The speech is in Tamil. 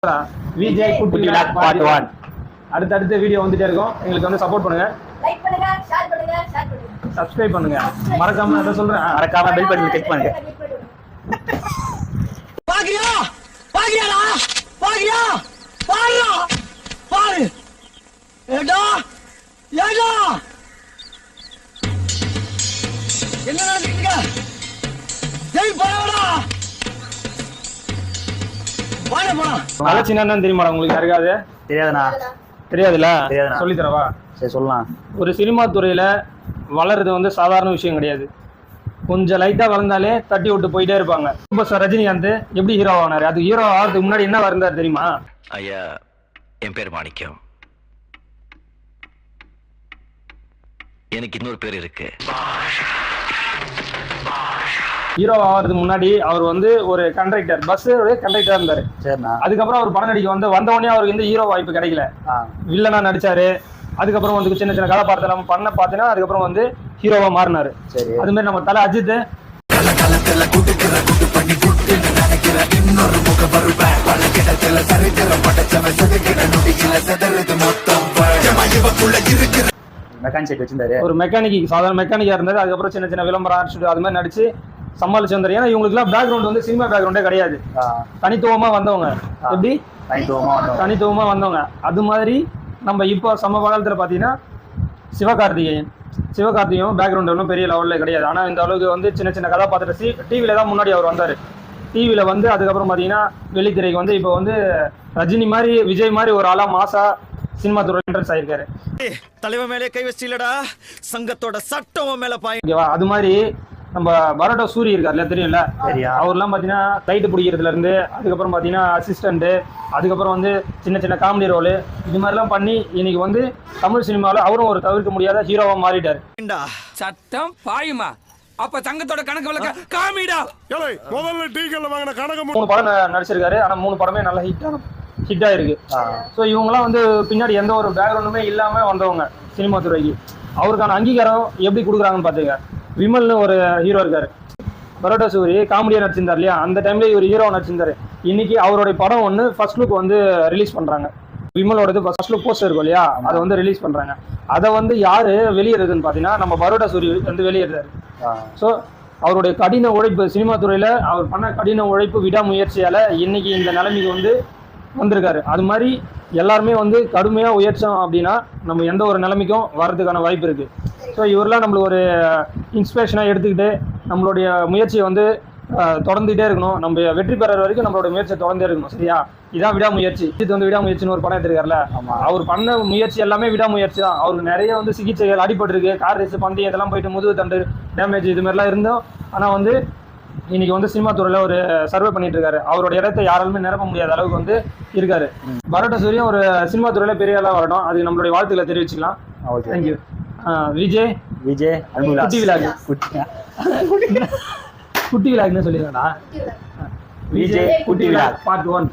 விஜய் குட்டி விலாக் பார்ட் 1 அடுத்த வீடியோ வந்துட்டே இருக்கும். எங்களுக்கு வந்து சப்போர்ட் பண்ணுங்க, லைக் பண்ணுங்க, ஷேர் பண்ணுங்க, சப்ஸ்கிரைப் பண்ணுங்க. மறக்காம அத சொல்றேன், மறக்காம பெல் பட்டன் கிளிக் பண்ணுங்க. பாக்கியா பாக்கியாடா பாக்கியா பாரு பாரு ஏடா ஏடா என்ன நடக்குதுங்க? ஜெய் போடா வாடா போடா. அலட்சினா தெரியுமாடா உங்களுக்கு? யாருக்காவது தெரியாதுண்ணா. தெரியாதுல்ல? தெரியாதுண்ணா. சொல்லி தரவா? சரி சொல்லலாம். ஒரு சினிமா துறையில வளர்றது வந்து சாதாரண விஷயம் கிடையாது. கொஞ்சம் லைட்டா வளர்ந்தாலே தட்டி விட்டு போயிட்டே இருப்பாங்க. இப்போ ரஜினிகாந்த் எப்படி ஹீரோ ஆனாரு? அது ஹீரோ ஆகிறதுக்கு முன்னாடி என்ன இருந்தாரு தெரியுமா? ஐயா, என் பேர் மாணிக்கம். எனக்கு இன்னொரு பேர் இருக்கு. ஹீரோ ஆகிறதுக்கு முன்னாடி அவர் வந்து ஒரு கண்டக்டர், பஸ் கண்டக்டரா இருந்தாரு. சரிண்ணா. அதுக்கப்புறம் அவர் படம் நடிக்க வந்த உடனே அவருக்கு இந்த ஹீரோ வாய்ப்பு கிடைக்கல. வில்லனா நடிச்சாரு. அதுக்கப்புறம் வந்து சின்ன சின்ன கதாபாத்திரம் பண்ண பார்த்தீங்கன்னா அதுக்கப்புறம் வந்து ஹீரோவா மாறினாரு. சரி. அது மாதிரி நம்ம தலை அஜித் மெக்கானிக் செட் வச்சிருந்தாரு. ஒரு மெக்கானிக், சாதாரண மெக்கானிக்கா இருந்தாரு. அதுக்கப்புறம் சின்ன சின்ன விளம்பரம் ஆர்டிஸ்ட் அது மாதிரி நடிச்சு சமாளிச்சு வந்தாரு. ஏன்னா இவங்களுக்குலாம் பேக்ரவுண்ட் வந்து சினிமா பேக்ரவுண்டே கிடையாது. தனித்துவமா வந்தவங்க. எப்படி தனித்துவமா வந்தவங்க. அது மாதிரி நம்ம இப்போ சம காலத்துல பாத்தீங்கன்னா சிவகார்த்திகேயன் பேக்ரவுண்ட் ஒன்றும் பெரிய லெவல்ல கிடையாது. ஆனா இந்த அளவுக்கு வந்து சின்ன சின்ன கதாபாத்திரம் டிவில தான் முன்னாடி அவர் வந்தாரு. டிவில வந்து அதுக்கப்புறம் பாத்தீங்கன்னா வெள்ளித்திரைக்கு வந்து இப்போ வந்து ரஜினி மாதிரி விஜய் மாதிரி ஒரு ஆளா மாசா சினிமா துறை என்ட்ரன்ஸ் ஆயிருக்காரு. தலைவன் மேலே கை வச்சிலடா, சங்கத்தோட சட்டம் மேல பாய். அது மாதிரி நம்ம பரோட்டா சூரி இருக்காருல்ல, தெரியும்ல? அவர்லாம் பாத்தீங்கன்னா லைட்டு பிடிக்கிறதுல இருந்து அதுக்கப்புறம் பாத்தீங்கன்னா அசிஸ்டன்ட், அதுக்கப்புறம் வந்து சின்ன சின்ன காமெடி ரோலு இது மாதிரிலாம் பண்ணி இன்னைக்கு வந்து தமிழ் சினிமாவில் அவரும் ஒரு தவிர்க்க முடியாத ஹீரோவா மாறிட்டாரு. சட்டம் பாயுமா? அப்ப சங்கத்தோட கணக்கு வழக்க காமிடா. முதல்ல டீக்கல்ல வாங்கின கணக்கு 3 படம் நடிச்சிருக்காரு. ஆனா 3 படமே நல்ல ஹிட் ஆயிருக்கு. ஸோ இவங்கெல்லாம் வந்து பின்னாடி எந்த ஒரு பேக்ரவுண்டுமே இல்லாம வந்தவங்க சினிமா துறைக்கு. அவருக்கான அங்கீகாரம் எப்படி கொடுக்குறாங்கன்னு பாத்துக்க. விமல்னு ஒரு ஹீரோ இருக்காரு, பரோட்டா சூரி காமெடியா நடிச்சிருந்தார் இல்லையா? அந்த டைம்ல இவர் ஹீரோ நடிச்சிருந்தாரு. இன்னைக்கு அவருடைய படம் ஒன்று ஃபர்ஸ்ட் லுக் வந்து ரிலீஸ் பண்றாங்க. விமலோடது ஃபர்ஸ்ட் லுக் போஸ்டர் இருக்கும் இல்லையா? அதை வந்து ரிலீஸ் பண்றாங்க. அதை வந்து யாரு வெளியிடுறதுன்னு பாத்தீங்கன்னா நம்ம பரோட்டா சூரி வந்து வெளியிடுறாரு. ஸோ அவருடைய கடின உழைப்பு, சினிமா துறையில அவர் பண்ண கடின உழைப்பு, விடாமுயற்சியால இன்னைக்கு இந்த நிலைமைக்கு வந்து வந்திருக்காரு. அது மாதிரி எல்லாருமே வந்து கடுமையாக உயர்ச்சோம் அப்படின்னா நம்ம எந்த ஒரு நிலைமைக்கும் வர்றதுக்கான வாய்ப்பு இருக்கு. ஸோ இவரெல்லாம் நம்மளுக்கு ஒரு இன்ஸ்பிரேஷனாக எடுத்துக்கிட்டு நம்மளுடைய முயற்சியை வந்து தொடர்ந்துகிட்டே இருக்கணும். நம்ம வெற்றி பெற வரைக்கும் நம்மளோட முயற்சியை தொடர்ந்தே இருக்கணும். சரியா? இதான் விடாமுயற்சி. இது வந்து விடாமுயற்சின்னு ஒரு படம் எடுத்துருக்காருல, அவர் பண்ண முயற்சி எல்லாமே விடாமுயற்சி தான். அவருக்கு நிறைய வந்து சிகிச்சைகள் அடிபட்டிருக்கு. கார் ரேஸ் பந்தயம் இதெல்லாம் போயிட்டு முதுகு தண்டு டேமேஜ் இது மாதிரிலாம் இருந்தோம். ஆனால் வந்து இன்னைக்கு வந்து சினிமா துறையில ஒரு சர்வே பண்ணிட்டு இருக்காரு. அவரோட இடத்தை யாராலுமே நிரப்ப முடியாத அளவுக்கு வந்து இருக்காரு. பரோட்டா சூரியும் ஒரு சினிமா துறையில பெரிய ஆளா வரணும். அதுக்கு நம்மளுடைய வாழ்த்துக்களை தெரிவிச்சுக்கலாம். தேங்க்யூ. விஜய் குட்டி விலாக் குட்டி விலாக்னு சொல்லிடுறா. விஜய் குட்டி விலாக் பார்ட் 1.